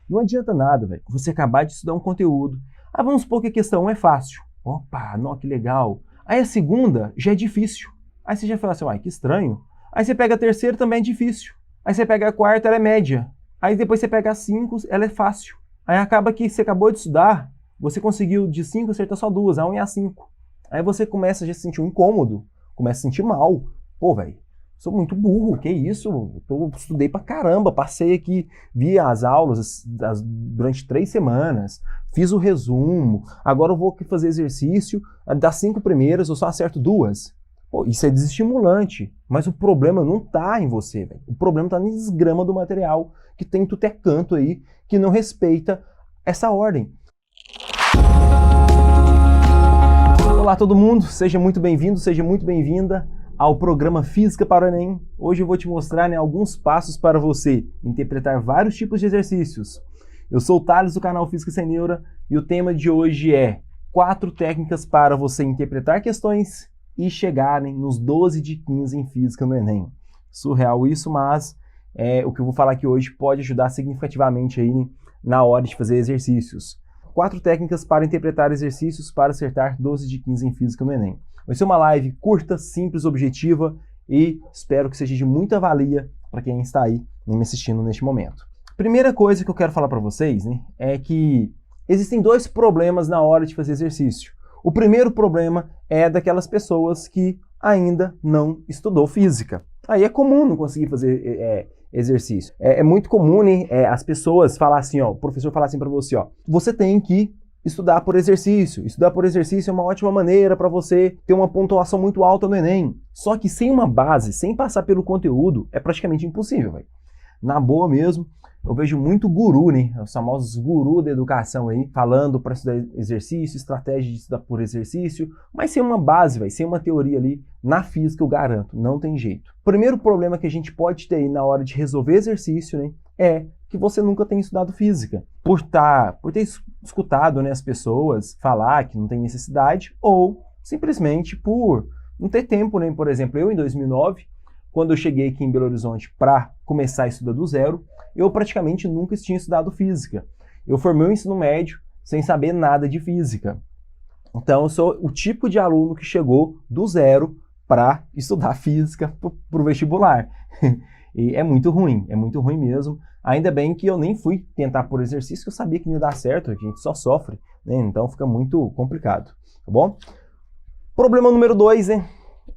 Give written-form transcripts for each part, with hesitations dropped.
Não adianta nada, velho, você acabar de estudar um conteúdo. Ah, vamos supor que a questão 1 é fácil. Opa, não, que legal. Aí a segunda já é difícil. Aí você já fala assim, uai, que estranho. Aí você pega a terceira, também é difícil. Aí você pega a quarta, ela é média. Aí depois você pega a 5, ela é fácil. Aí acaba que você acabou de estudar, você conseguiu de 5 acertar só 2, a 1 e a 5. Aí você começa a já se sentir um incômodo, começa a se sentir mal. Pô, velho, sou muito burro, que isso? Eu estudei pra caramba, passei aqui, vi as aulas durante 3 semanas, fiz o resumo, agora eu vou fazer exercício, das 5 primeiras eu só acerto 2. Pô, isso é desestimulante, mas o problema não tá em você, velho. O problema tá na desgrama do material, que tem tudo é canto aí, que não respeita essa ordem. Olá todo mundo, seja muito bem-vindo, seja muito bem-vinda ao programa Física para o Enem. Hoje eu vou te mostrar alguns passos para você interpretar vários tipos de exercícios. Eu sou o Thales do canal Física Sem Neura e o tema de hoje é 4 técnicas para você interpretar questões e chegarem nos 12 de 15 em Física no Enem. Surreal isso, mas o que eu vou falar aqui hoje pode ajudar significativamente aí na hora de fazer exercícios. 4 técnicas para interpretar exercícios para acertar 12 de 15 em Física no Enem. Vai ser uma live curta, simples, objetiva e espero que seja de muita valia para quem está aí me assistindo neste momento. Primeira coisa que eu quero falar para vocês é que existem 2 problemas na hora de fazer exercício. O primeiro problema é daquelas pessoas que ainda não estudou física. Aí é comum não conseguir fazer exercício. É muito comum as pessoas falar assim, o professor falar assim para você, você tem que estudar por exercício. Estudar por exercício é uma ótima maneira para você ter uma pontuação muito alta no Enem. Só que sem uma base, sem passar pelo conteúdo, é praticamente impossível, velho. Na boa mesmo, eu vejo muito guru, os famosos guru da educação aí, falando para estudar exercício, estratégia de estudar por exercício, mas sem uma base, sem uma teoria ali, na física eu garanto, não tem jeito. O primeiro problema que a gente pode ter aí na hora de resolver exercício, é que você nunca tem estudado física. Por ter escutado as pessoas falar que não tem necessidade, ou simplesmente por não ter tempo, Por exemplo, eu em 2009, quando eu cheguei aqui em Belo Horizonte para começar a estudar do zero, eu praticamente nunca tinha estudado física. Eu formei o ensino médio sem saber nada de física. Então eu sou o tipo de aluno que chegou do zero para estudar física para o vestibular. E é muito ruim mesmo. Ainda bem que eu nem fui tentar por exercício, que eu sabia que não ia dar certo, a gente só sofre, então fica muito complicado, tá bom? Problema número 2,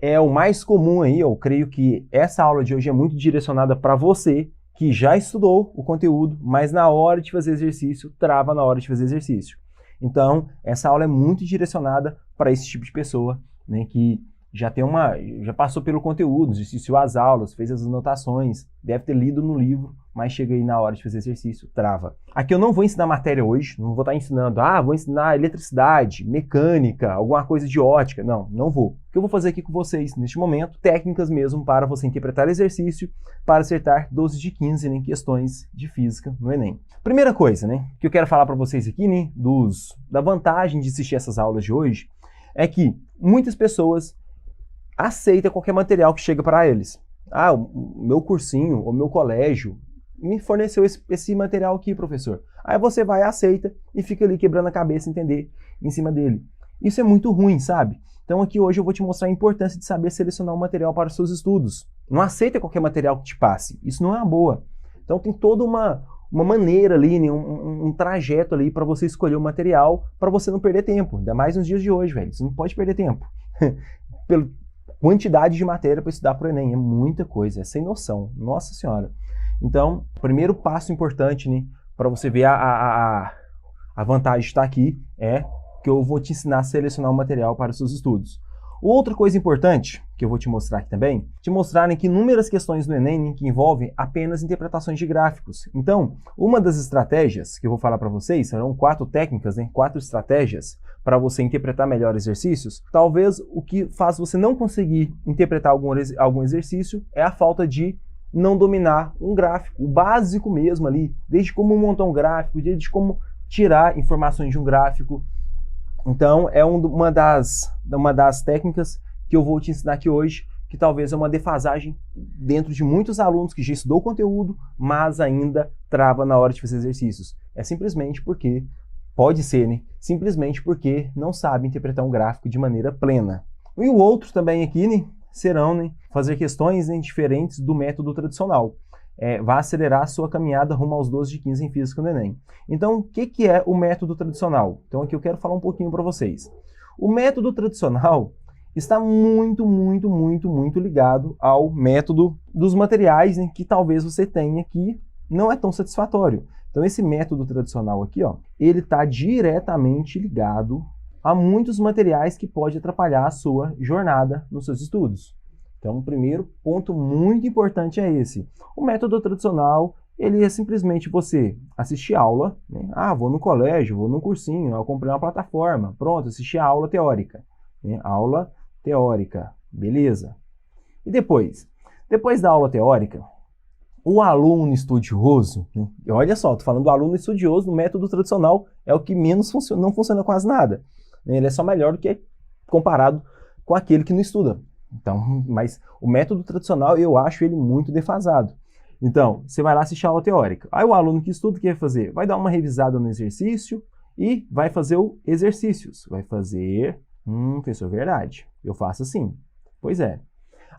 é o mais comum aí, eu creio que essa aula de hoje é muito direcionada para você que já estudou o conteúdo, mas na hora de fazer exercício, trava na hora de fazer exercício. Então, essa aula é muito direcionada para esse tipo de pessoa, que já passou pelo conteúdo, assistiu às aulas, fez as anotações, deve ter lido no livro, mas chega aí na hora de fazer exercício, trava. Aqui eu não vou ensinar matéria hoje, não vou estar ensinando, vou ensinar eletricidade, mecânica, alguma coisa de ótica. Não vou. O que eu vou fazer aqui com vocês, neste momento, técnicas mesmo para você interpretar exercício, para acertar 12 de 15 em questões de física no Enem. Primeira coisa, que eu quero falar para vocês aqui, da vantagem de assistir essas aulas de hoje, é que muitas pessoas aceitam qualquer material que chega para eles. O meu cursinho, o meu colégio me forneceu esse material aqui, professor. Aí você vai, aceita e fica ali quebrando a cabeça, entender em cima dele. Isso é muito ruim, sabe? Então aqui hoje eu vou te mostrar a importância de saber selecionar um material para os seus estudos. Não aceita qualquer material que te passe. Isso não é uma boa. Então tem toda uma maneira ali, um trajeto ali para você escolher o material para você não perder tempo. Ainda mais nos dias de hoje, velho. Você não pode perder tempo. Pela quantidade de matéria para estudar para o Enem. É muita coisa, é sem noção. Nossa Senhora. Então, o primeiro passo importante, para você ver a vantagem de estar aqui, é que eu vou te ensinar a selecionar o material para os seus estudos. Outra coisa importante, que eu vou te mostrar aqui também, te mostrar que inúmeras questões no Enem que envolvem apenas interpretações de gráficos. Então, uma das estratégias que eu vou falar para vocês, serão 4 técnicas, 4 estratégias para você interpretar melhor exercícios. Talvez o que faz você não conseguir interpretar algum exercício é a falta de não dominar um gráfico, o básico mesmo ali, desde como montar um gráfico, desde como tirar informações de um gráfico. Então, é uma das técnicas que eu vou te ensinar aqui hoje, que talvez é uma defasagem dentro de muitos alunos que já estudou o conteúdo, mas ainda trava na hora de fazer exercícios. É simplesmente porque, pode ser, né? Simplesmente porque não sabe interpretar um gráfico de maneira plena. E o outro também aqui, né, serão, né, fazer questões, né, diferentes do método tradicional. Vai acelerar a sua caminhada rumo aos 12 de 15 em física no Enem. Então, o que é o método tradicional? Então, aqui eu quero falar um pouquinho para vocês. O método tradicional está muito ligado ao método dos materiais, né, que talvez você tenha que não é tão satisfatório. Então, esse método tradicional aqui, ó, ele está diretamente ligado a muitos materiais que pode atrapalhar a sua jornada nos seus estudos. Então, o primeiro ponto muito importante é esse. O método tradicional, ele é simplesmente você assistir aula, né? Ah, vou no colégio, vou no cursinho, eu comprei uma plataforma, pronto, assisti a aula teórica. Né? Aula teórica, beleza. E depois? Depois da aula teórica, o aluno estudioso, né? E olha só, estou falando do aluno estudioso, no método tradicional é o que menos funciona, não funciona quase nada. Ele é só melhor do que comparado com aquele que não estuda. Então, mas o método tradicional eu acho ele muito defasado. Então, você vai lá assistir a aula teórica. Aí o aluno que estuda, o que vai fazer? Vai dar uma revisada no exercício e vai fazer o exercícios. Vai fazer, professor, verdade, eu faço assim. Pois é.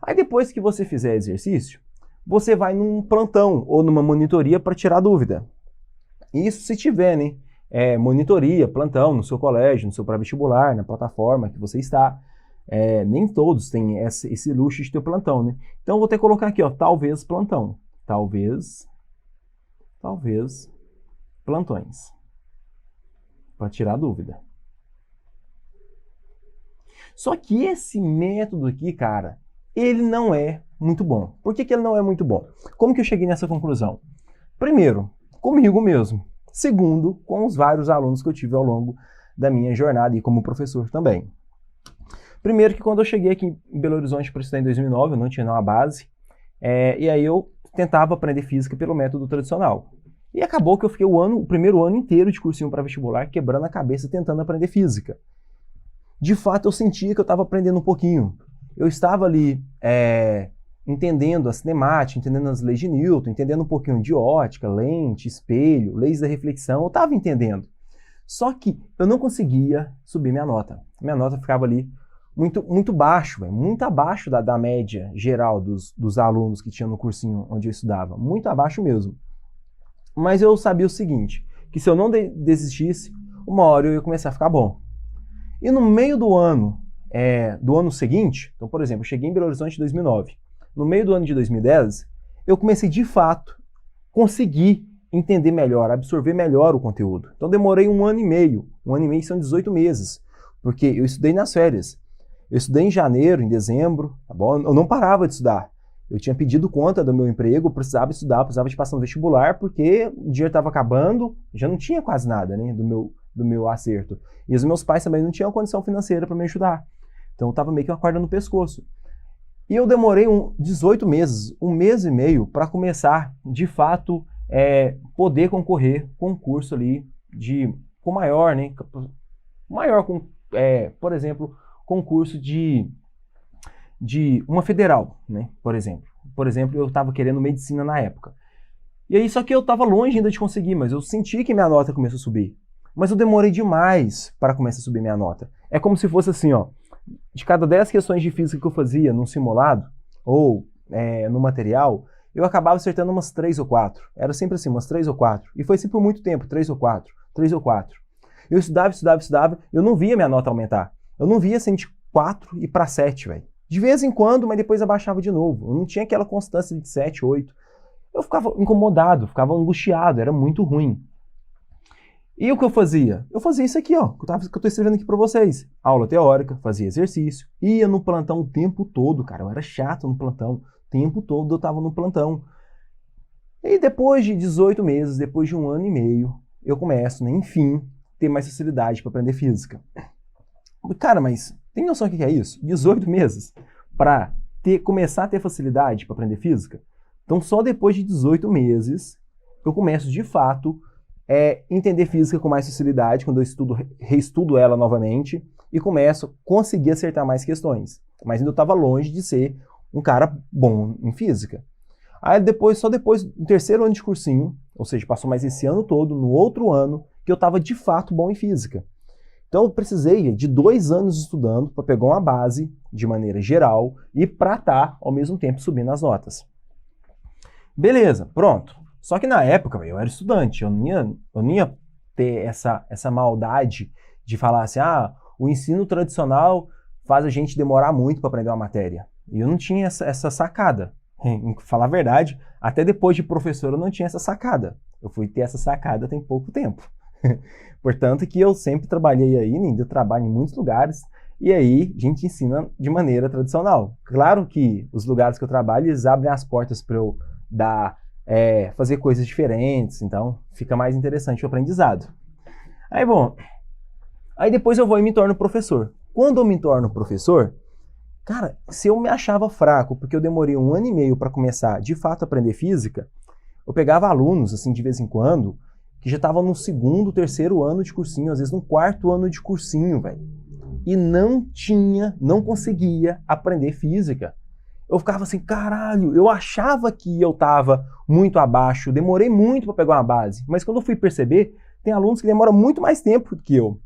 Aí depois que você fizer exercício, você vai num plantão ou numa monitoria para tirar dúvida. Isso se tiver, né? Monitoria, plantão no seu colégio, no seu pré-vestibular, na plataforma que você está. Nem todos têm esse luxo de ter plantão, né? Então eu vou ter que colocar aqui, ó, talvez plantão. Talvez plantões. Para tirar dúvida. Só que esse método aqui, cara, ele não é muito bom. Por que ele não é muito bom? Como que eu cheguei nessa conclusão? Primeiro, comigo mesmo. Segundo, com os vários alunos que eu tive ao longo da minha jornada e como professor também. Primeiro que quando eu cheguei aqui em Belo Horizonte para estudar em 2009, eu não tinha uma base, e aí eu tentava aprender física pelo método tradicional. E acabou que eu fiquei o primeiro ano inteiro de cursinho para vestibular quebrando a cabeça tentando aprender física. De fato, eu sentia que eu estava aprendendo um pouquinho. Eu estava ali entendendo a cinemática, entendendo as leis de Newton, entendendo um pouquinho de ótica, lente, espelho, leis da reflexão, eu estava entendendo. Só que eu não conseguia subir minha nota. Minha nota ficava ali muito baixo, muito abaixo da média geral dos alunos que tinham no cursinho onde eu estudava, muito abaixo mesmo. Mas eu sabia o seguinte, que se eu não desistisse, uma hora eu ia começar a ficar bom. E no meio do ano seguinte, então por exemplo, eu cheguei em Belo Horizonte em 2009, no meio do ano de 2010, eu comecei de fato a conseguir entender melhor, absorver melhor o conteúdo. Então demorei um ano e meio são 18 meses, porque eu estudei nas férias. Eu estudei em janeiro, em dezembro, tá bom? Eu não parava de estudar. Eu tinha pedido conta do meu emprego, precisava estudar, precisava de passar no vestibular, porque o dinheiro estava acabando, já não tinha quase nada, né, do meu acerto. E os meus pais também não tinham condição financeira para me ajudar. Então eu estava meio que uma corda no pescoço. E eu demorei 18 meses, um mês e meio, para começar, de fato, poder concorrer com um curso ali com maior, né, por exemplo, concurso de uma federal, né, por exemplo. Por exemplo, eu estava querendo medicina na época. E aí, só que eu estava longe ainda de conseguir, mas eu senti que minha nota começou a subir. Mas eu demorei demais para começar a subir minha nota. É como se fosse assim, ó, de cada 10 questões de física que eu fazia num simulado, ou no material, eu acabava acertando umas 3 ou 4. Era sempre assim, umas 3 ou 4. E foi assim por muito tempo, 3 ou 4, 3 ou 4. Eu estudava, eu não via minha nota aumentar. Eu não via assim de 4 e para 7, velho. De vez em quando, mas depois abaixava de novo. Eu não tinha aquela constância de 7, 8. Eu ficava incomodado, ficava angustiado, era muito ruim. E o que eu fazia? Eu fazia isso aqui, ó, que eu estou escrevendo aqui para vocês. Aula teórica, fazia exercício, ia no plantão o tempo todo, cara. Eu era chato no plantão. O tempo todo eu estava no plantão. E depois de 18 meses, depois de um ano e meio, eu começo, né, enfim, ter mais facilidade para aprender física. Cara, mas tem noção do que é isso? 18 meses para começar a ter facilidade para aprender física? Então, só depois de 18 meses, eu começo, de fato, entender física com mais facilidade, quando eu reestudo ela novamente, e começo a conseguir acertar mais questões. Mas ainda eu estava longe de ser um cara bom em física. Aí só depois do terceiro ano de cursinho, ou seja, passou mais esse ano todo, no outro ano, que eu estava de fato bom em física. Então eu precisei de 2 anos estudando para pegar uma base de maneira geral e para estar ao mesmo tempo subindo as notas. Beleza, pronto. Só que na época eu era estudante, eu não ia ter essa maldade de falar assim, o ensino tradicional faz a gente demorar muito para aprender uma matéria. E eu não tinha essa sacada. Em falar a verdade, até depois de professor eu não tinha essa sacada. Eu fui ter essa sacada tem pouco tempo. Portanto que eu sempre trabalhei aí, ainda trabalho em muitos lugares, e aí a gente ensina de maneira tradicional. Claro que os lugares que eu trabalho, eles abrem as portas para eu fazer coisas diferentes, então fica mais interessante o aprendizado. Aí depois eu vou e me torno professor. Quando eu me torno professor, cara, se eu me achava fraco, porque eu demorei 1 ano e meio para começar de fato a aprender física, eu pegava alunos, assim, de vez em quando, que já estavam no 2º, 3º ano de cursinho, às vezes no 4º ano de cursinho, velho. E não conseguia aprender física. Eu ficava assim, caralho, eu achava que eu tava muito abaixo, demorei muito para pegar uma base, mas quando eu fui perceber, tem alunos que demoram muito mais tempo do que eu.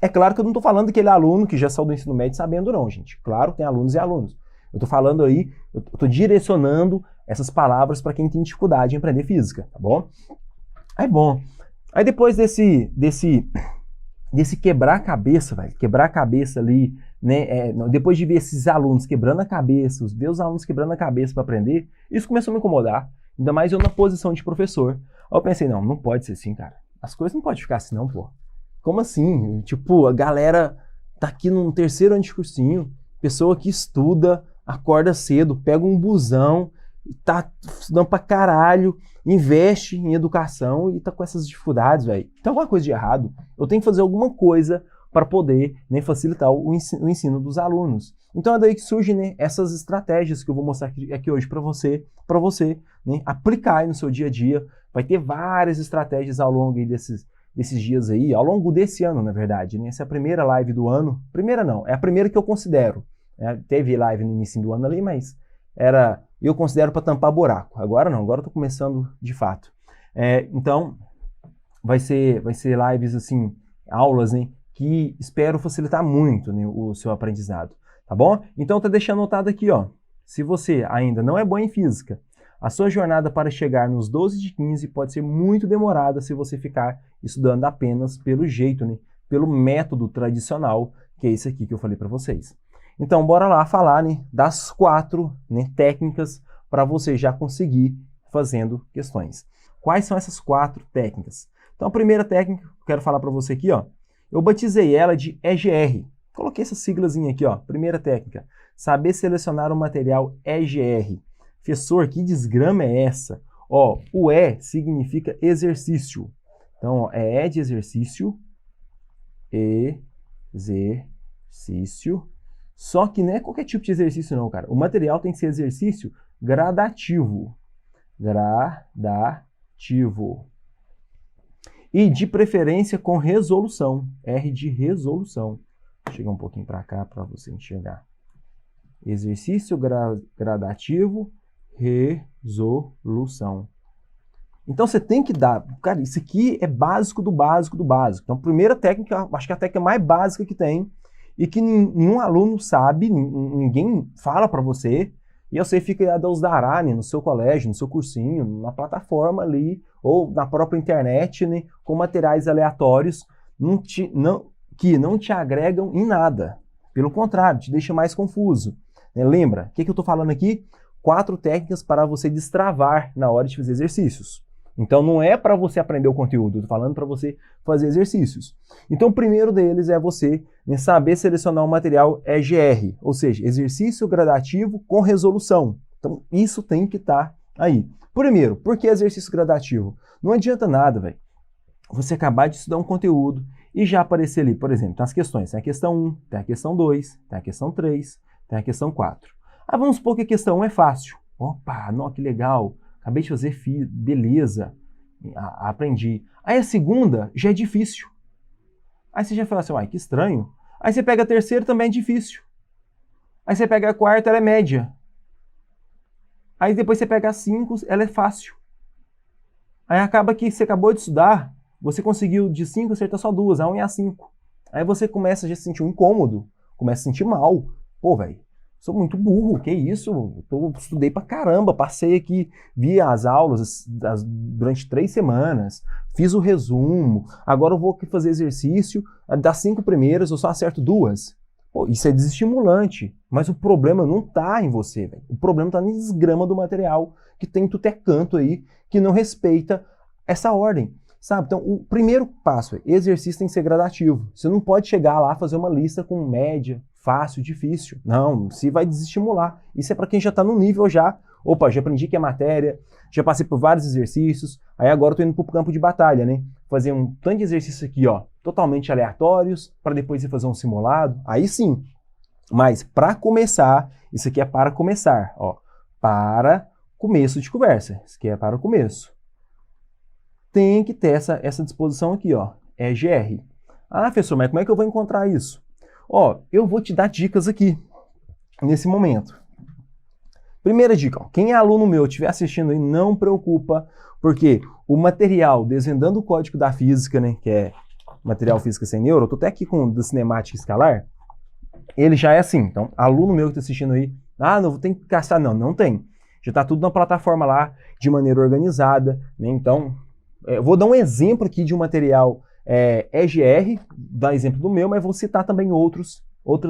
É claro que eu não tô falando daquele aluno que já saiu do ensino médio sabendo não, gente. Claro, tem alunos e alunos. Eu tô falando aí, eu tô direcionando essas palavras para quem tem dificuldade em aprender física, tá bom? Aí depois desse quebrar a cabeça, velho, quebrar a cabeça ali, né, depois de ver esses alunos quebrando a cabeça, ver os alunos quebrando a cabeça para aprender, isso começou a me incomodar, ainda mais eu na posição de professor. Aí eu pensei, não pode ser assim, cara, as coisas não podem ficar assim não, pô. Como assim? Tipo, a galera tá aqui no 3º ano de cursinho, pessoa que estuda, acorda cedo, pega um busão, tá estudando pra caralho, investe em educação e tá com essas dificuldades, velho. Tem alguma coisa de errado. Eu tenho que fazer alguma coisa para poder, né, facilitar o ensino dos alunos. Então é daí que surgem, né, essas estratégias que eu vou mostrar aqui hoje para você, né, aplicar aí no seu dia a dia. Vai ter várias estratégias ao longo aí desses dias aí, ao longo desse ano, na verdade, né? Essa é a primeira live do ano. Primeira não, é a primeira que eu considero. Teve live no início do ano ali, mas eu considero para tampar buraco. Agora não, agora eu tô começando de fato. Então, vai ser lives assim, aulas, né, que espero facilitar muito, né, o seu aprendizado, tá bom? Então, tá deixando anotado aqui, ó. Se você ainda não é bom em física, a sua jornada para chegar nos 12 de 15 pode ser muito demorada se você ficar estudando apenas pelo jeito, né, pelo método tradicional, que é esse aqui que eu falei para vocês. Então, bora lá falar, né, das 4, né, técnicas para você já conseguir fazendo questões. Quais são essas 4 técnicas? Então, a primeira técnica que eu quero falar para você aqui, ó, eu batizei ela de EGR. Coloquei essa siglazinha aqui, ó, primeira técnica. Saber selecionar o material EGR. Professor, que desgrama é essa? Ó, o E significa exercício. Então, ó, é de exercício, exercício. Só que não é qualquer tipo de exercício não, cara. O material tem que ser exercício gradativo. Gradativo. E de preferência com resolução. R de resolução. Vou chegar um pouquinho para cá para você enxergar. Exercício gradativo, resolução. Então você tem que dar... Cara, isso aqui é básico do básico do básico. Então, a primeira técnica, acho que é a técnica mais básica que tem, e que nenhum aluno sabe, ninguém fala para você, e você fica a Deus dará, né, no seu colégio, no seu cursinho, na plataforma ali, ou na própria internet, né, com materiais aleatórios que não te agregam em nada. Pelo contrário, te deixa mais confuso. Né? Lembra, o que eu estou falando aqui? 4 técnicas para você destravar na hora de fazer exercícios. Então não é para você aprender o conteúdo, eu estou falando para você fazer exercícios. Então o primeiro deles é você, né, saber selecionar o material EGR, ou seja, exercício gradativo com resolução. Então isso tem que estar aí. Primeiro, por que exercício gradativo? Não adianta nada, velho, você acabar de estudar um conteúdo e já aparecer ali, por exemplo, nas questões, tem a questão 1, tem a questão 2, tem a questão 3, tem a questão 4. Ah, vamos supor que a questão 1 é fácil. Opa, não, que legal. Acabei de fazer, beleza, aprendi. Aí a segunda já é difícil. Aí você já fala assim, uai, que estranho. Aí você pega a terceira, também é difícil. Aí você pega a quarta, ela é média. Aí depois você pega a 5, ela é fácil. Aí acaba que você acabou de estudar, você conseguiu de 5 acertar só 2, a 1 e a 5. Aí você começa a já se sentir um incômodo, começa a se sentir mal. Pô, velho, sou muito burro, que isso? Estudei pra caramba, passei aqui, vi as aulas durante 3 semanas, fiz o resumo, agora eu vou aqui fazer exercício, das 5 primeiras eu só acerto 2. Pô, isso é desestimulante, mas o problema não tá em você, velho. O problema tá na desgrama do material, que tem tudo é canto aí, que não respeita essa ordem, sabe? Então, o primeiro passo é, exercício tem que ser gradativo. Você não pode chegar lá, fazer uma lista com média, fácil, difícil. Não, você vai desestimular. Isso é para quem já tá no nível já. Opa, já aprendi que é matéria, já passei por vários exercícios, aí agora eu tô indo pro campo de batalha, né? Fazer um tanto de exercício aqui, ó, totalmente aleatórios, para depois ir fazer um simulado, aí sim. Mas para começar, isso aqui é para começar, ó, para começo de conversa, isso aqui é para o começo. Tem que ter essa disposição aqui, ó, EGR. Ah, professor, mas como é que eu vou encontrar isso? Ó, eu vou te dar dicas aqui, nesse momento. Primeira dica, ó, quem é aluno meu estiver assistindo aí, não preocupa, porque o material Desvendando o Código da Física, né, que é material Física Sem Neuro, eu tô até aqui com o da Cinemática Escalar, ele já é assim. Então, aluno meu que está assistindo aí, ah, não tem que gastar, não tem. Já está tudo na plataforma lá, de maneira organizada, né? Então, eu vou dar um exemplo aqui de um material EGR, dar exemplo do meu, mas vou citar também outras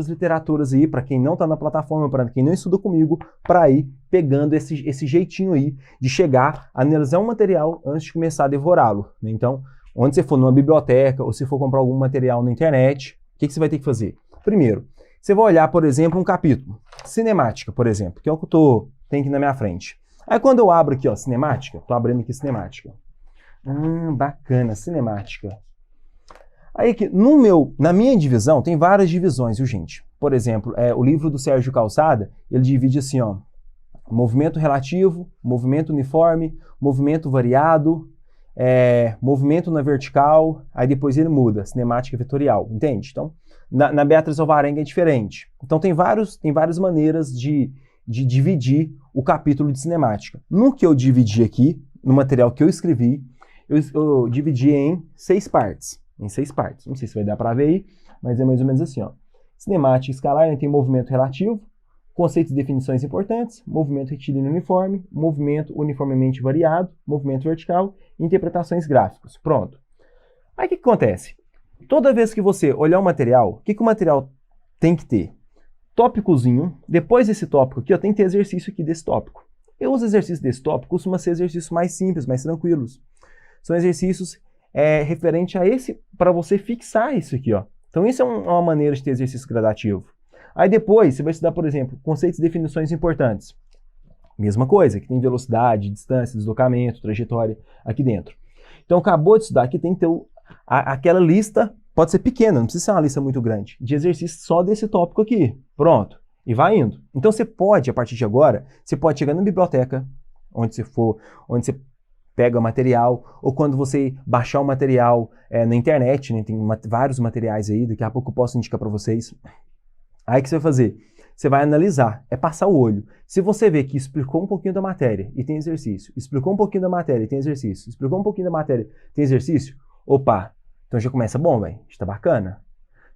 literaturas aí, para quem não está na plataforma, para quem não estuda comigo, para ir pegando esse jeitinho aí de chegar a analisar um material antes de começar a devorá-lo, né? Então, onde você for numa biblioteca ou se for comprar algum material na internet, o que você vai ter que fazer? Primeiro, você vai olhar, por exemplo, um capítulo, cinemática, por exemplo, que é o que tenho aqui na minha frente. Aí quando eu abro aqui, ó, cinemática, estou abrindo aqui cinemática. Bacana, cinemática. Aí aqui, na minha divisão, tem várias divisões, viu, gente? Por exemplo, o livro do Sérgio Calçada, ele divide assim, ó, movimento relativo, movimento uniforme, movimento variado, movimento na vertical, aí depois ele muda, cinemática vetorial, entende? Então, na Beatriz Alvarenga é diferente. Então, tem várias maneiras de dividir o capítulo de cinemática. No que eu dividi aqui, no material que eu escrevi, eu dividi em 6 partes. Não sei se vai dar para ver aí, mas é mais ou menos assim, ó. Cinemática escalar, tem movimento relativo, conceitos e definições importantes, movimento retilíneo uniforme, movimento uniformemente variado, movimento vertical e interpretações gráficas. Pronto. Aí o que acontece? Toda vez que você olhar o material, o que o material tem que ter? Tópicozinho, depois desse tópico aqui, ó, tem que ter exercício aqui desse tópico. Os exercícios desse tópico costumam ser exercícios mais simples, mais tranquilos. São exercícios referente a esse, para você fixar isso aqui, ó. Então isso é uma maneira de ter exercício gradativo. Aí depois você vai estudar, por exemplo, conceitos e definições importantes. Mesma coisa, que tem velocidade, distância, deslocamento, trajetória aqui dentro. Então acabou de estudar, aqui tem que ter aquela lista, pode ser pequena, não precisa ser uma lista muito grande, de exercícios só desse tópico aqui. Pronto. E vai indo. Então você pode, a partir de agora, você pode chegar na biblioteca, onde você for, onde você pega o material, ou quando você baixar o material na internet, né, tem vários materiais aí, daqui a pouco eu posso indicar para vocês. Aí o que você vai fazer? Você vai analisar, passar o olho. Se você vê que explicou um pouquinho da matéria e tem exercício, explicou um pouquinho da matéria e tem exercício, explicou um pouquinho da matéria e tem exercício, opa, então já começa bom, velho, está bacana.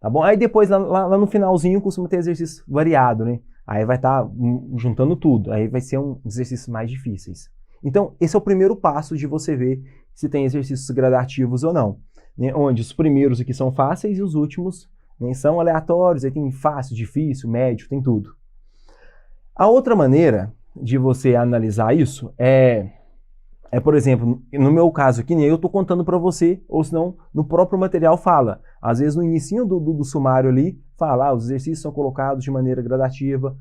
Tá bom? Aí depois, lá no finalzinho, costuma ter exercício variado, né? Aí vai estar juntando tudo, aí vai ser um exercícios mais difíceis. Então, esse é o primeiro passo de você ver se tem exercícios gradativos ou não, né? Onde os primeiros aqui são fáceis e os últimos, né, são aleatórios, aí tem fácil, difícil, médio, tem tudo. A outra maneira de você analisar isso por exemplo, no meu caso aqui, nem eu estou contando para você, ou senão no próprio material fala. Às vezes no inicinho do sumário ali, fala, os exercícios são colocados de maneira gradativa,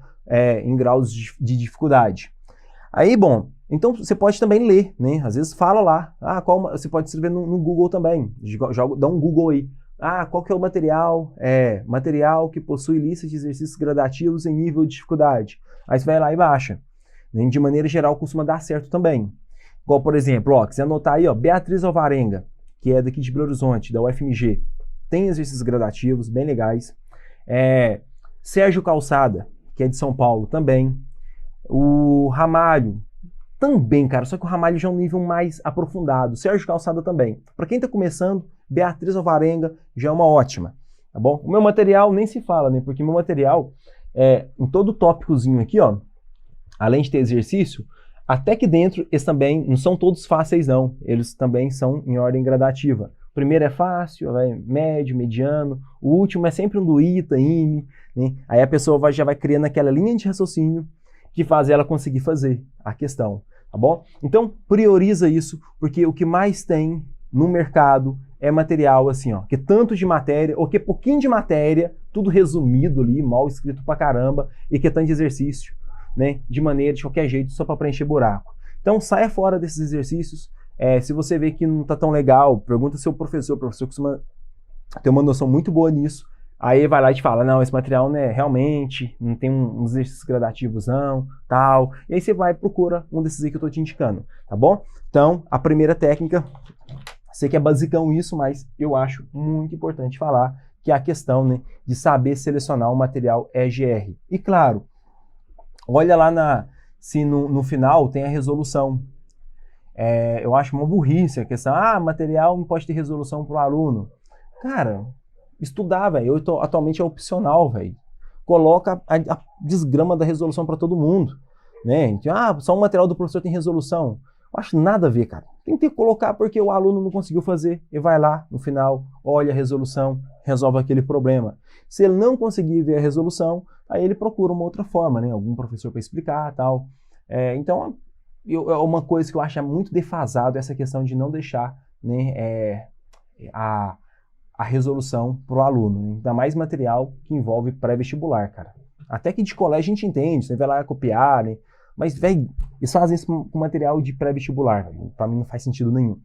em graus de dificuldade. Aí, bom, então você pode também ler, né? Às vezes fala lá, você pode escrever no Google também, dá um Google aí. Qual que é o material? Material que possui lista de exercícios gradativos em nível de dificuldade. Aí você vai lá e baixa. De maneira geral, costuma dar certo também. Igual, por exemplo, ó, quiser anotar aí, ó, Beatriz Alvarenga, que é daqui de Belo Horizonte, da UFMG, tem exercícios gradativos bem legais. Sérgio Calçada, que é de São Paulo também. O Ramalho, também, cara, só que o Ramalho já é um nível mais aprofundado. Sérgio Calçada também. Para quem está começando, Beatriz Alvarenga já é uma ótima, tá bom? O meu material nem se fala, né? Porque meu material em todo tópicozinho aqui, ó, além de ter exercício, até que dentro eles também não são todos fáceis, não. Eles também são em ordem gradativa. O primeiro é fácil, médio, mediano. O último é sempre um do ITA, IME, né? Aí a pessoa já vai criando aquela linha de raciocínio que faz ela conseguir fazer a questão, tá bom? Então, prioriza isso, porque o que mais tem no mercado é material assim, ó, que tanto de matéria, ou que pouquinho de matéria, tudo resumido ali, mal escrito pra caramba, e que tanto de exercício, né, de maneira, de qualquer jeito, só para preencher buraco. Então, saia fora desses exercícios. Se você vê que não tá tão legal, pergunta seu professor, o professor costuma ter uma noção muito boa nisso. Aí vai lá e te fala, não, esse material, né, realmente não tem uns exercícios gradativos não, tal. E aí você vai e procura um desses aí que eu tô te indicando, tá bom? Então, a primeira técnica, sei que é basicão isso, mas eu acho muito importante falar, que é a questão, né, de saber selecionar o material EGR. E claro, olha lá se no final tem a resolução. Eu acho uma burrice a questão, material não pode ter resolução para o aluno. Cara, estudar, velho. Atualmente é opcional, velho. Coloca a desgrama da resolução para todo mundo, né? Então, só um material do professor tem resolução. Eu acho nada a ver, cara. Tem que colocar porque o aluno não conseguiu fazer. E vai lá, no final, olha a resolução, resolve aquele problema. Se ele não conseguir ver a resolução, aí ele procura uma outra forma, né? Algum professor para explicar, tal. Então, é uma coisa que eu acho muito defasado, essa questão de não deixar, né, a resolução para o aluno, né? Ainda mais material que envolve pré-vestibular, cara. Até que de colégio a gente entende, você vai lá copiar, né? Mas, velho, eles fazem isso com material de pré-vestibular, para mim não faz sentido nenhum.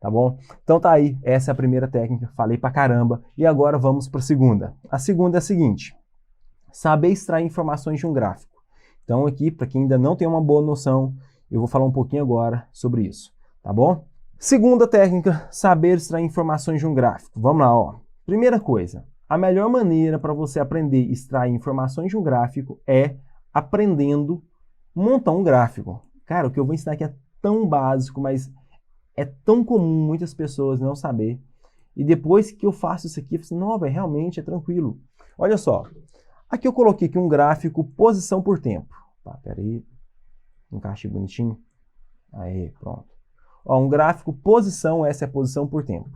Tá bom? Então tá aí, essa é a primeira técnica, falei pra caramba. E agora vamos para a segunda. A segunda é a seguinte: saber extrair informações de um gráfico. Então aqui, para quem ainda não tem uma boa noção, eu vou falar um pouquinho agora sobre isso, tá bom? Segunda técnica, saber extrair informações de um gráfico. Vamos lá, ó. Primeira coisa, a melhor maneira para você aprender a extrair informações de um gráfico é aprendendo a montar um gráfico. Cara, o que eu vou ensinar aqui é tão básico, mas é tão comum muitas pessoas não saber. E depois que eu faço isso aqui, eu falo assim, não, véio, realmente é tranquilo. Olha só, aqui eu coloquei aqui um gráfico posição por tempo. Tá, peraí, encaixe bonitinho. Aí, pronto. Ó, um gráfico posição, essa é a posição por tempo.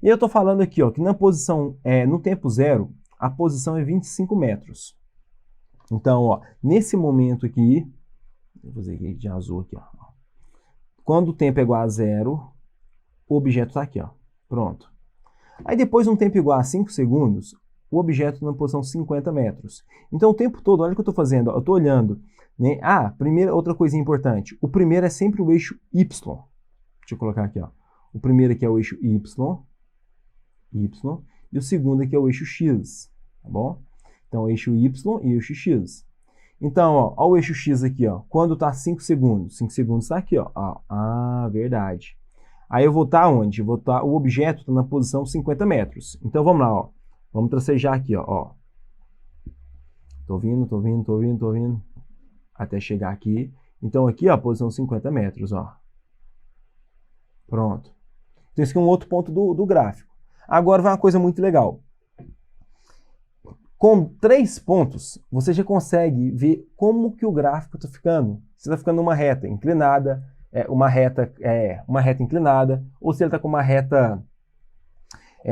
E eu estou falando aqui, ó, que na posição, no tempo zero, a posição é 25 metros. Então, ó, nesse momento aqui, vou fazer aqui de azul aqui, ó. Quando o tempo é igual a zero, o objeto está aqui, ó. Pronto. Aí depois, um tempo igual a 5 segundos, o objeto na posição 50 metros. Então, o tempo todo, olha o que eu estou fazendo, ó, eu estou olhando, né? Primeira, outra coisinha importante. O primeiro é sempre o eixo Y. Deixa eu colocar aqui, ó. O primeiro aqui é o eixo Y, e o segundo aqui é o eixo X, tá bom? Então, o eixo Y e o eixo X. Então, ó o eixo X aqui, ó. Quando está 5 segundos? 5 segundos está aqui, ó. Verdade. Aí eu vou estar onde? O objeto está na posição 50 metros. Então, vamos lá, ó. Vamos tracejar aqui, ó. Tô vindo. Até chegar aqui. Então, aqui, ó, posição 50 metros, ó. Pronto. Então, esse aqui é um outro ponto do gráfico. Agora vai uma coisa muito legal. Com 3 pontos, você já consegue ver como que o gráfico está ficando. Se está ficando uma reta inclinada, uma reta inclinada, ou se ele está com uma reta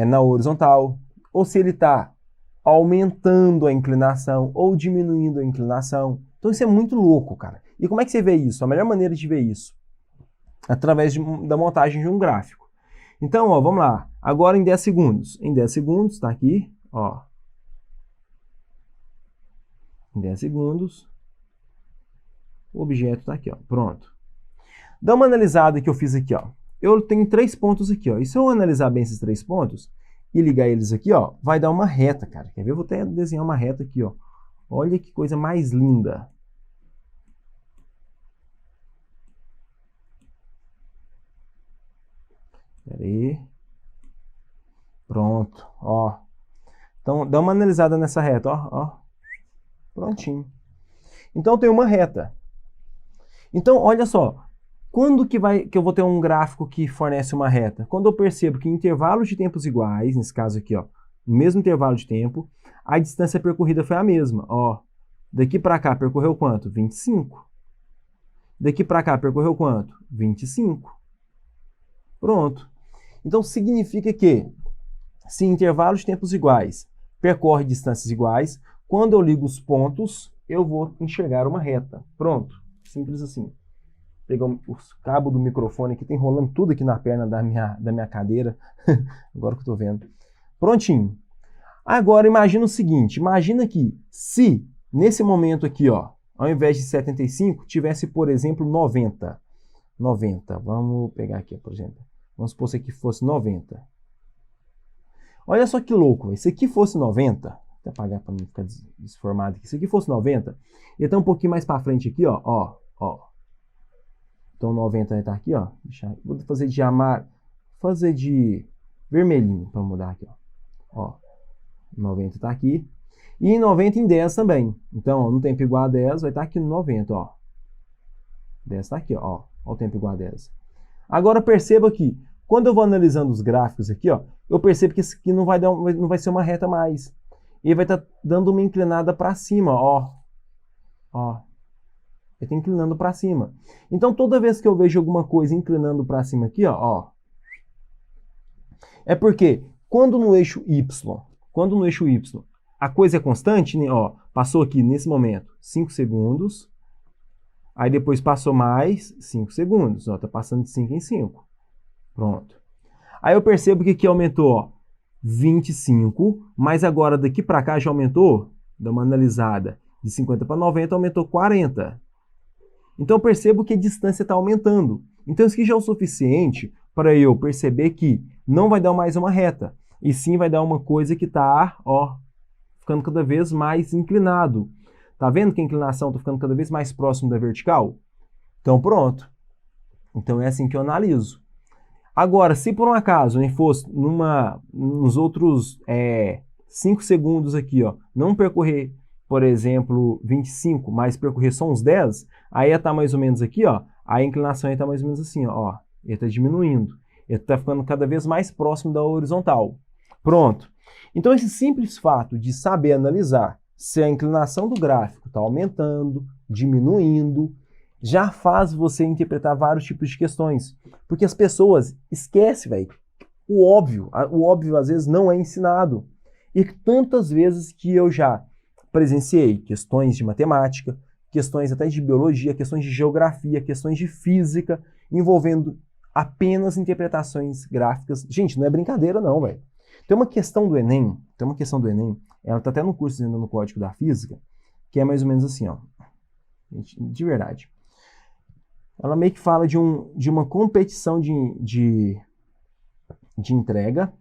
na horizontal, ou se ele está aumentando a inclinação ou diminuindo a inclinação. Então isso é muito louco, cara. E como é que você vê isso? A melhor maneira de ver isso através da montagem de um gráfico. Então, ó, vamos lá. Agora em 10 segundos. Em 10 segundos, está aqui, ó. Em 10 segundos, o objeto está aqui, ó. Pronto. Dá uma analisada que eu fiz aqui, ó. Eu tenho 3 pontos aqui, ó. E se eu analisar bem esses 3 pontos e ligar eles aqui, ó, vai dar uma reta, cara. Quer ver? Eu vou até desenhar uma reta aqui, ó. Olha que coisa mais linda. Espera aí. Pronto, ó. Então, dá uma analisada nessa reta, ó. Prontinho. Então, tem uma reta. Então, olha só, quando que eu vou ter um gráfico que fornece uma reta? Quando eu percebo que em intervalos de tempos iguais, nesse caso aqui, ó, no mesmo intervalo de tempo, a distância percorrida foi a mesma. Ó, daqui para cá percorreu quanto? 25. Daqui para cá percorreu quanto? 25. Pronto. Então significa que se em intervalos de tempos iguais percorre distâncias iguais, quando eu ligo os pontos, eu vou enxergar uma reta. Pronto. Simples assim. Vou pegar o cabo do microfone aqui, tá enrolando tudo aqui na perna da minha cadeira. Agora que eu tô vendo. Prontinho. Agora imagina o seguinte, imagina que se nesse momento aqui, ó, ao invés de 75, tivesse, por exemplo, 90. 90. Vamos pegar aqui, por exemplo. Vamos supor que isso aqui fosse 90. Olha só que louco, se aqui fosse 90, vou até apagar para não ficar desformado aqui. Se aqui fosse 90, ele tá um pouquinho mais para frente aqui, ó. Então 90 vai estar aqui, ó. Vou fazer de vermelhinho para mudar aqui, ó. 90 está aqui. E 90 em 10 também. Então, ó, no tempo igual a 10, vai estar aqui no 90, ó. 10 está aqui, ó. Ó o tempo igual a 10. Agora perceba que, quando eu vou analisando os gráficos aqui, ó, eu percebo que isso aqui não vai ser uma reta mais. Ele vai estar dando uma inclinada para cima, ó. Ó. Ele está inclinando para cima. Então, toda vez que eu vejo alguma coisa inclinando para cima aqui, ó, é porque quando no eixo Y a coisa é constante, né? Ó, passou aqui nesse momento 5 segundos, aí depois passou mais 5 segundos, ó, tá passando de 5 em 5. Pronto. Aí eu percebo que aqui aumentou, ó, 25, mas agora daqui para cá já aumentou, dá uma analisada, de 50 para 90 aumentou 40. Então eu percebo que a distância está aumentando. Então isso aqui já é o suficiente para eu perceber que não vai dar mais uma reta, e sim vai dar uma coisa que está, ó, ficando cada vez mais inclinado. Tá vendo que a inclinação está ficando cada vez mais próximo da vertical? Então pronto. Então é assim que eu analiso. Agora, se por um acaso fosse nos outros 5 segundos aqui, ó, não percorrer, por exemplo, 25, mas percorrer só uns 10, aí ia estar mais ou menos aqui, ó, a inclinação ia estar mais ou menos assim, ó, ele está diminuindo. Ele está ficando cada vez mais próximo da horizontal. Pronto. Então, esse simples fato de saber analisar se a inclinação do gráfico está aumentando, diminuindo, já faz você interpretar vários tipos de questões. Porque as pessoas esquecem, velho. O óbvio às vezes não é ensinado. E tantas vezes que eu já presenciei questões de matemática, questões até de biologia, questões de geografia, questões de física, envolvendo apenas interpretações gráficas. Gente, não é brincadeira não, velho. Tem uma questão do Enem, ela está até no curso ainda no Código da Física, que é mais ou menos assim, ó. De verdade. Ela meio que fala de uma competição de entrega,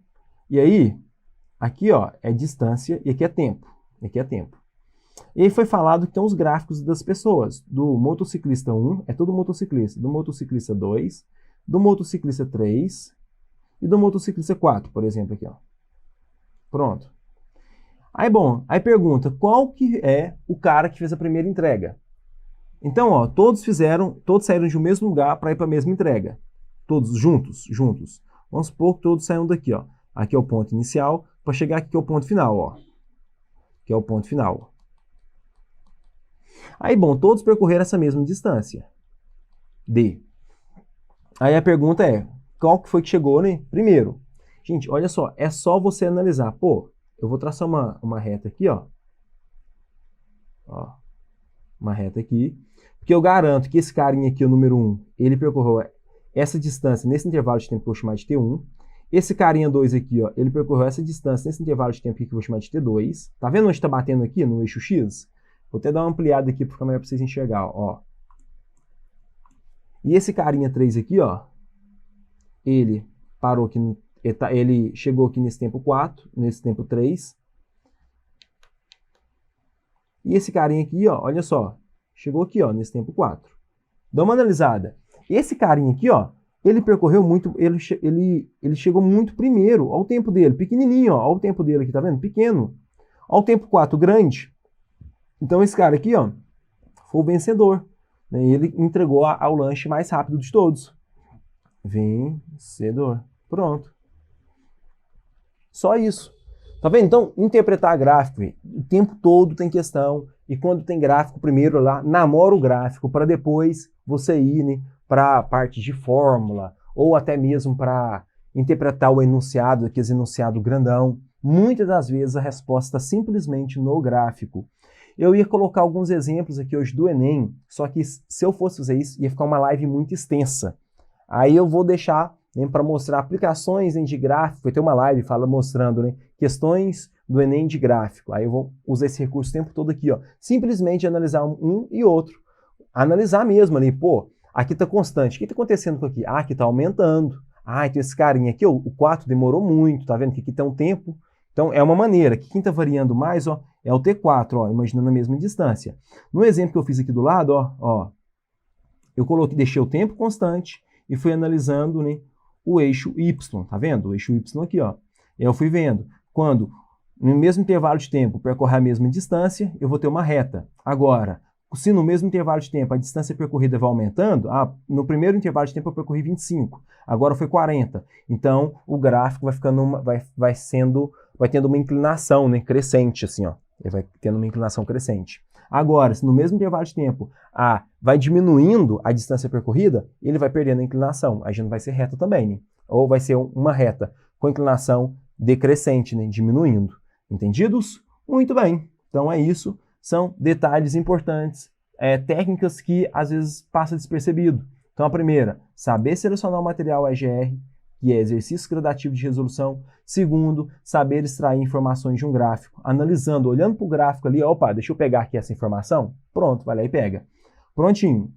e aí, aqui, ó, é distância, e aqui é tempo. E aí foi falado que tem os gráficos das pessoas, do motociclista 1, é todo motociclista, do motociclista 2, do motociclista 3 e do motociclista 4, por exemplo, aqui, ó. Pronto. Aí pergunta, qual que é o cara que fez a primeira entrega? Então, ó, todos saíram de um mesmo lugar para ir para a mesma entrega. Todos juntos. Vamos supor que todos saíram daqui, ó. Aqui é o ponto inicial, para chegar aqui que é o ponto final, ó. Que é o ponto final. Aí, bom, todos percorreram essa mesma distância. D. Aí a pergunta é, qual que foi que chegou, né? Primeiro. Gente, olha só, é só você analisar. Pô, eu vou traçar uma reta aqui, ó. Ó. Uma reta aqui. Porque eu garanto que esse carinha aqui, o número 1, ele percorreu essa distância nesse intervalo de tempo que eu vou chamar de T1. Esse carinha 2 aqui, ó, ele percorreu essa distância nesse intervalo de tempo aqui que eu vou chamar de T2. Tá vendo onde está batendo aqui, no eixo X? Vou até dar uma ampliada aqui para ficar melhor para vocês enxergar, ó. E esse carinha 3 aqui, ó, ele parou aqui, ele chegou aqui nesse tempo 4, nesse tempo 3. E esse carinha aqui, ó, olha só, chegou aqui, ó, nesse tempo 4. Dá uma analisada. Esse carinha aqui, ó, ele percorreu muito, ele chegou muito primeiro. Olha o tempo dele, pequenininho, ó, olha o tempo dele aqui, tá vendo? Pequeno. Olha o tempo 4, grande. Então esse cara aqui, ó, foi o vencedor. né? E ele entregou ao lanche mais rápido de todos. Vencedor. Pronto. Só isso. Tá vendo? Então, interpretar gráfico, o tempo todo tem questão. E quando tem gráfico, primeiro lá, namora o gráfico, para depois você ir, né, para a parte de fórmula, ou até mesmo para interpretar o enunciado, aquele enunciado grandão. Muitas das vezes a resposta está simplesmente no gráfico. Eu ia colocar alguns exemplos aqui hoje do Enem, só que se eu fosse fazer isso, ia ficar uma live muito extensa. Aí eu vou deixar, né, para mostrar aplicações, né, de gráfico. Vai ter uma live mostrando, né, questões do Enem de gráfico. Aí eu vou usar esse recurso o tempo todo aqui, ó. Simplesmente analisar um e outro. Analisar mesmo ali, pô, aqui está constante. O que está acontecendo com aqui? Ah, aqui está aumentando. Ah, então esse carinha aqui, ó, o 4 demorou muito, tá vendo que aqui tem um tempo. Então é uma maneira. Aqui quem está variando mais, ó, é o T4, ó, imaginando a mesma distância. No exemplo que eu fiz aqui do lado, ó, eu deixei o tempo constante e fui analisando, né, o eixo Y, tá vendo? O eixo Y aqui, ó. Eu fui vendo quando no mesmo intervalo de tempo percorrer a mesma distância, eu vou ter uma reta. Agora, se no mesmo intervalo de tempo a distância percorrida vai aumentando, no primeiro intervalo de tempo eu percorri 25, agora foi 40. Então, o gráfico vai ficando vai tendo uma inclinação, né, crescente, assim, ó. Ele vai tendo uma inclinação crescente. Agora, se no mesmo intervalo de tempo vai diminuindo a distância percorrida, ele vai perdendo a inclinação. Aí já não vai ser reta também, né? Ou vai ser uma reta com inclinação decrescente, né, diminuindo. Entendidos? Muito bem. Então é isso. São detalhes importantes, técnicas que às vezes passa despercebido. Então a primeira, saber selecionar o material EGR, que é exercício gradativo de resolução. Segundo, saber extrair informações de um gráfico, analisando, olhando para o gráfico ali, opa, deixa eu pegar aqui essa informação. Pronto, vai lá e pega. Prontinho.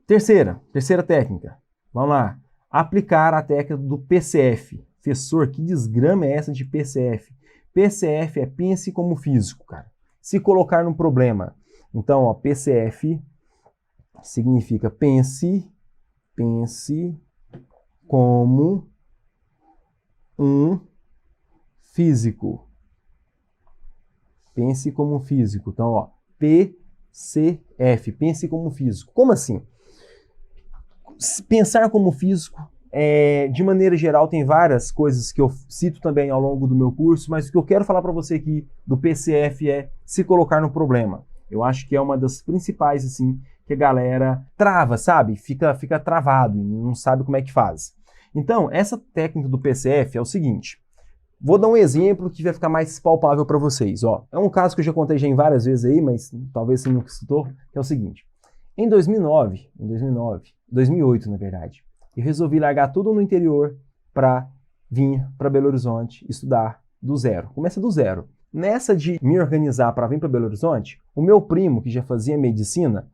Terceira técnica. Vamos lá. Aplicar a técnica do PCF. Professor, que desgrama é essa de PCF? PCF é pense como físico, cara. Se colocar num problema. Então, ó, PCF significa pense como um físico. Pense como um físico. Então, ó, PCF, pense como um físico. Como assim? Pensar como físico, de maneira geral, tem várias coisas que eu cito também ao longo do meu curso, mas o que eu quero falar para você aqui do PCF é se colocar no problema. Eu acho que é uma das principais, assim, que a galera trava, sabe? Fica travado e não sabe como é que faz. Então, essa técnica do PCF é o seguinte. Vou dar um exemplo que vai ficar mais palpável para vocês. Ó, é um caso que eu já contei já em várias vezes aí, mas talvez você nunca citou, que é o seguinte. Em 2008, na verdade, eu resolvi largar tudo no interior para vir para Belo Horizonte estudar do zero. Começa do zero. Nessa de me organizar para vir para Belo Horizonte, o meu primo, que já fazia medicina,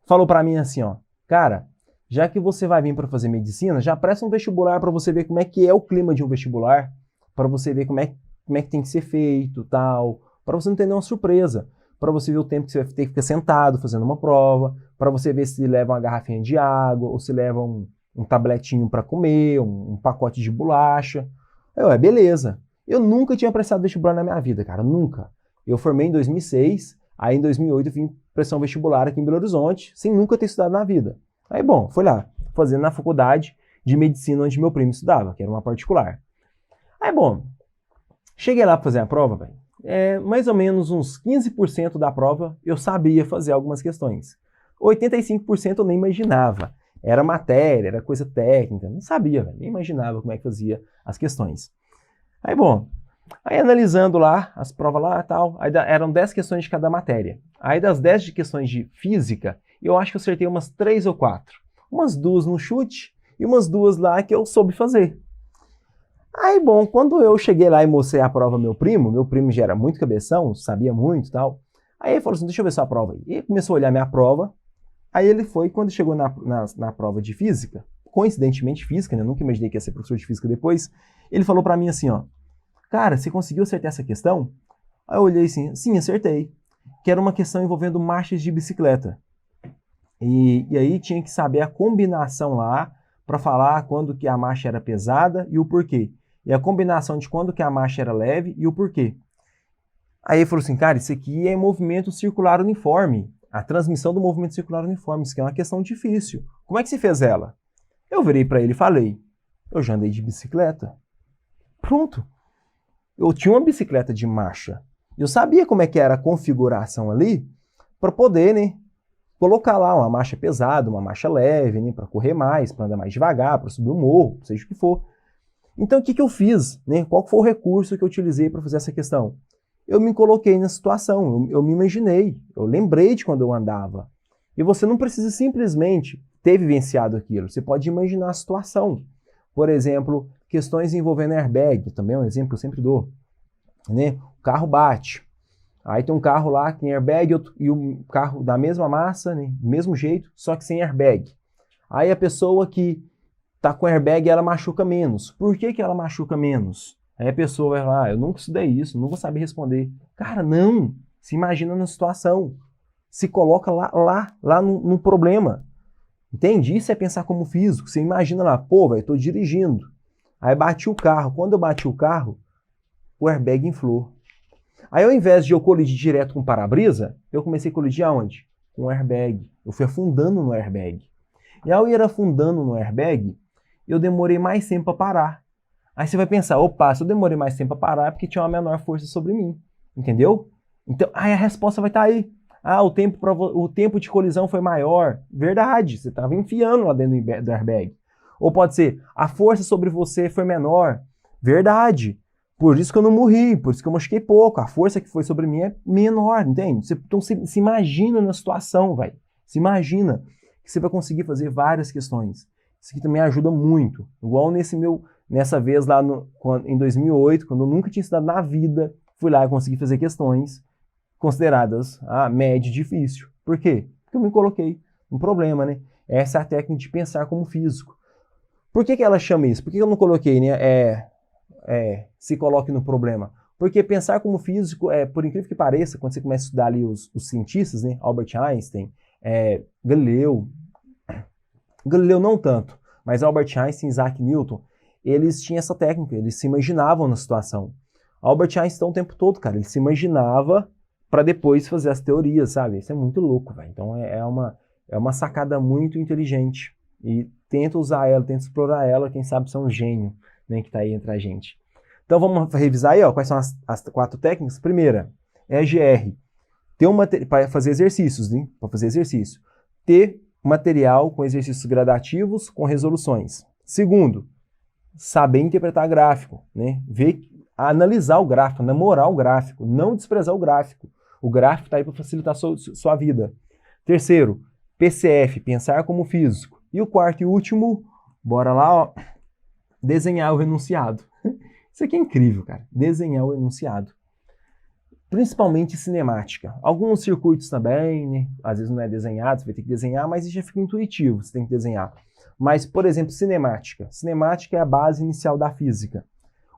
falou para mim assim, ó, cara, já que você vai vir para fazer medicina, já presta um vestibular para você ver como é que é o clima de um vestibular, para você ver como é que tem que ser feito, tal, para você não ter nenhuma surpresa, para você ver o tempo que você vai ter que ficar sentado fazendo uma prova, para você ver se leva uma garrafinha de água, ou se leva um tabletinho para comer, um pacote de bolacha. Beleza. Eu nunca tinha prestado vestibular na minha vida, cara, nunca. Eu formei em 2006, aí em 2008 eu vim prestar um vestibular aqui em Belo Horizonte, sem nunca ter estudado na vida. Aí, bom, fui lá, fazendo na faculdade de medicina onde meu primo estudava, que era uma particular. Aí, bom, cheguei lá para fazer a prova, velho. Mais ou menos uns 15% da prova eu sabia fazer algumas questões. 85% eu nem imaginava. Era matéria, era coisa técnica, não sabia, véio, nem imaginava como é que fazia as questões. Aí, bom, analisando lá as provas lá e tal, aí eram 10 questões de cada matéria. Aí das 10 questões de física, eu acho que eu acertei umas 3 ou 4. Umas 2 no chute e umas 2 lá que eu soube fazer. Aí, bom, quando eu cheguei lá e mostrei a prova ao meu primo já era muito cabeção, sabia muito e tal. Aí ele falou assim, deixa eu ver sua prova aí. E ele começou a olhar minha prova. Aí ele foi, quando chegou na prova de física, coincidentemente física, né? Eu nunca imaginei que ia ser professor de física depois, ele falou pra mim assim, ó, cara, você conseguiu acertar essa questão? Aí eu olhei assim, sim, acertei. Que era uma questão envolvendo marchas de bicicleta. E aí tinha que saber a combinação lá para falar quando que a marcha era pesada e o porquê. E a combinação de quando que a marcha era leve e o porquê. Aí ele falou assim, cara, isso aqui é movimento circular uniforme. a transmissão do movimento circular uniforme, isso que é uma questão difícil. Como é que se fez ela? Eu virei para ele e falei, eu já andei de bicicleta. Pronto. Eu tinha uma bicicleta de marcha. Eu sabia como é que era a configuração ali para poder, né, colocar lá uma marcha pesada, uma marcha leve, né, para correr mais, para andar mais devagar, para subir o morro, seja o que for. Então, o que eu fiz? Né? Qual foi o recurso que eu utilizei para fazer essa questão? Eu me coloquei na situação, eu me imaginei, eu lembrei de quando eu andava. E você não precisa simplesmente ter vivenciado aquilo, você pode imaginar a situação. Por exemplo, questões envolvendo airbag, também é um exemplo que eu sempre dou. Né? O carro bate, aí tem um carro lá que tem airbag e um carro da mesma massa, né? Do mesmo jeito, só que sem airbag. Aí a pessoa que está com airbag, ela machuca menos. Por que ela machuca menos? Aí a pessoa vai falar, eu nunca estudei isso, não vou saber responder. Cara, não! Se imagina na situação. Se coloca lá no problema. Entende? Isso é pensar como físico. Você imagina lá, pô, velho, eu tô dirigindo. Aí bati o carro. Quando eu bati o carro, o airbag inflou. Aí ao invés de eu colidir direto com o para-brisa, eu comecei a colidir aonde? Com o airbag. Eu fui afundando no airbag. E ao ir afundando no airbag, eu demorei mais tempo para parar. Aí você vai pensar, opa, se eu demorei mais tempo para parar é porque tinha uma menor força sobre mim. Entendeu? Então, aí a resposta vai estar aí. Ah, o tempo de colisão foi maior. Verdade, você estava enfiando lá dentro do airbag. Ou pode ser, a força sobre você foi menor. Verdade. Por isso que eu não morri, por isso que eu machuquei pouco. A força que foi sobre mim é menor, entende? Então se imagina na situação, velho. Se imagina que você vai conseguir fazer várias questões. Isso aqui também ajuda muito. Igual nessa vez lá em 2008, quando eu nunca tinha estudado na vida, fui lá e consegui fazer questões consideradas médio e difícil. Por quê? Porque eu me coloquei um problema, né? Essa é a técnica de pensar como físico. Por que ela chama isso? Por que eu não coloquei, né? Se coloque no problema. Porque pensar como físico, por incrível que pareça, quando você começa a estudar ali os cientistas, né? Albert Einstein, Galileu não tanto, mas Albert Einstein e Isaac Newton, eles tinham essa técnica, eles se imaginavam na situação. Albert Einstein o tempo todo, cara, ele se imaginava para depois fazer as teorias, sabe? Isso é muito louco, velho. Então é uma sacada muito inteligente. E tenta usar ela, tenta explorar ela, quem sabe você é um gênio, né, que tá aí entre a gente. Então vamos revisar aí, ó, quais são as 4 técnicas. Primeira, EGR. Para fazer exercícios, né? Para fazer exercício. Ter material com exercícios gradativos com resoluções. Segundo, saber interpretar gráfico, né? Analisar o gráfico, namorar o gráfico, não desprezar o gráfico. O gráfico está aí para facilitar sua vida. Terceiro, PCF, pensar como físico. E o quarto e último, bora lá, ó, desenhar o enunciado. Isso aqui é incrível, cara. Desenhar o enunciado. Principalmente cinemática. Alguns circuitos também, né? Às vezes não é desenhado, você vai ter que desenhar, mas isso já fica intuitivo, você tem que desenhar. Mas, por exemplo, cinemática. Cinemática é a base inicial da física.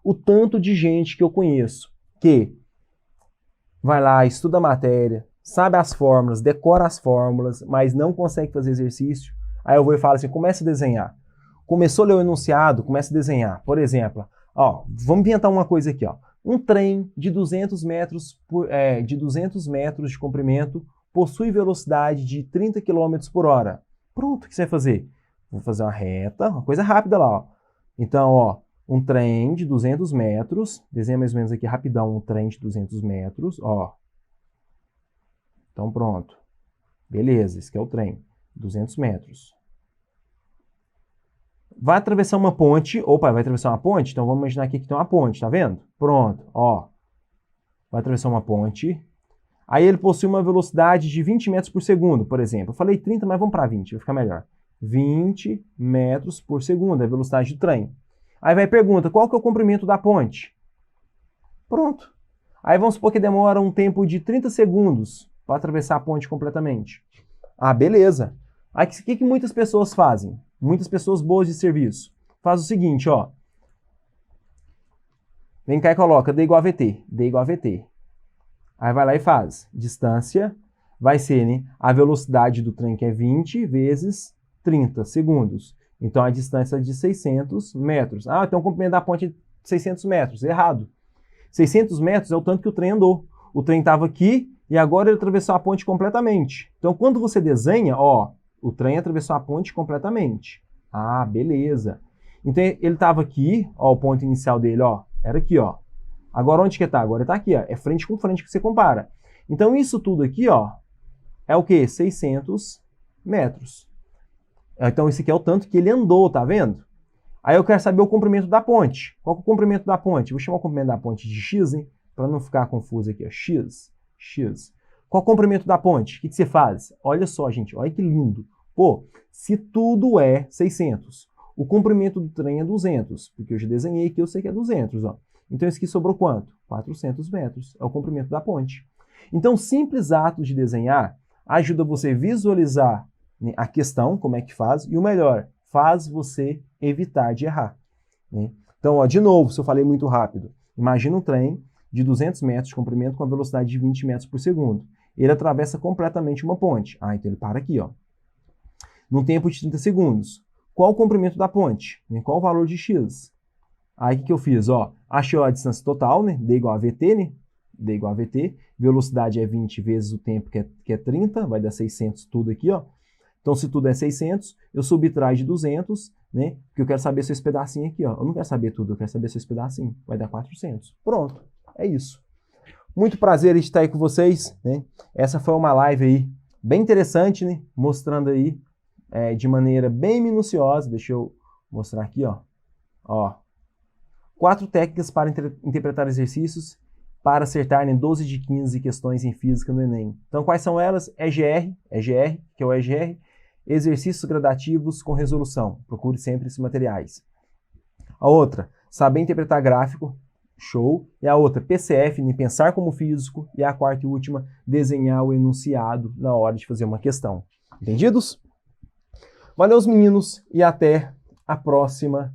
O tanto de gente que eu conheço que vai lá, estuda a matéria, sabe as fórmulas, decora as fórmulas, mas não consegue fazer exercício. Aí eu vou e falo assim, começa a desenhar. Começou a ler o enunciado, começa a desenhar. Por exemplo, ó, vamos inventar uma coisa aqui, ó. Um trem de 200 metros de comprimento possui velocidade de 30 km por hora. Pronto, o que você vai fazer? Vou fazer uma reta, uma coisa rápida lá, ó. Então, ó, um trem de 200 metros, desenha mais ou menos aqui rapidão um trem de 200 metros, ó. Então, pronto. Beleza, esse aqui é o trem, 200 metros. Vai atravessar uma ponte, opa, vai atravessar uma ponte? Então vamos imaginar aqui que tem uma ponte, tá vendo? Pronto, ó. Vai atravessar uma ponte. Aí ele possui uma velocidade de 20 metros por segundo, por exemplo. Eu falei 30, mas vamos para 20, vai ficar melhor. 20 metros por segundo, é a velocidade do trem. Aí vai pergunta, qual que é o comprimento da ponte? Pronto. Aí vamos supor que demora um tempo de 30 segundos para atravessar a ponte completamente. Ah, beleza. Aí o que muitas pessoas fazem? Muitas pessoas boas de serviço. Faz o seguinte, ó. Vem cá e coloca D igual a VT. D igual a VT. Aí vai lá e faz. Distância vai ser, né, a velocidade do trem, que é 20 vezes 30 segundos. Então a distância é de 600 metros. Ah, então o comprimento da ponte é 600 metros. Errado. 600 metros é o tanto que o trem andou. O trem estava aqui E agora ele atravessou a ponte completamente. Então, quando você desenha, ó, o trem atravessou a ponte completamente. Ah, beleza. Então, ele estava aqui, ó, o ponto inicial dele, ó, era aqui, ó. Agora, onde que está? Agora está aqui, ó. É frente com frente que você compara. Então, isso tudo aqui, ó, é o quê? 600 metros. Então, esse aqui é o tanto que ele andou, tá vendo? Aí eu quero saber o comprimento da ponte. Qual que é o comprimento da ponte? Vou chamar o comprimento da ponte de x, hein? Para não ficar confuso aqui, ó. X. Qual o comprimento da ponte? O que você faz? Olha só, gente, olha que lindo. Pô, se tudo é 600, o comprimento do trem é 200, porque eu já desenhei aqui, eu sei que é 200, ó. Então esse aqui sobrou quanto? 400 metros, é o comprimento da ponte. Então, o simples ato de desenhar ajuda você a visualizar, né, a questão, como é que faz, e o melhor, faz você evitar de errar, né? Então, ó, de novo, se eu falei muito rápido, imagina um trem de 200 metros de comprimento com a velocidade de 20 metros por segundo. Ele atravessa completamente uma ponte. Ah, então ele para aqui, ó. Num tempo de 30 segundos. Qual o comprimento da ponte? Qual o valor de x? Aí o que eu fiz? Ó, achei a distância total, né? D igual a VT, né? D igual a VT. Velocidade é 20 vezes o tempo, que é 30. Vai dar 600 tudo aqui, ó. Então, se tudo é 600, eu subtrai de 200, né? Porque eu quero saber se esse pedacinho aqui, ó. Eu não quero saber tudo, eu quero saber se esse pedacinho. Vai dar 400. Pronto. É isso. Muito prazer em estar aí com vocês, né? Essa foi uma live aí bem interessante, né? Mostrando aí de maneira bem minuciosa. Deixa eu mostrar aqui, ó. Ó. 4 técnicas para interpretar exercícios para acertar em 12 de 15 questões em física no Enem. Então, quais são elas? EGR, que é o EGR, exercícios gradativos com resolução. Procure sempre esses materiais. A outra, saber interpretar gráfico. Show. E a outra, PCF, pensar como físico. E a quarta e última, desenhar o enunciado na hora de fazer uma questão. Entendidos? Valeu, meninos, e até a próxima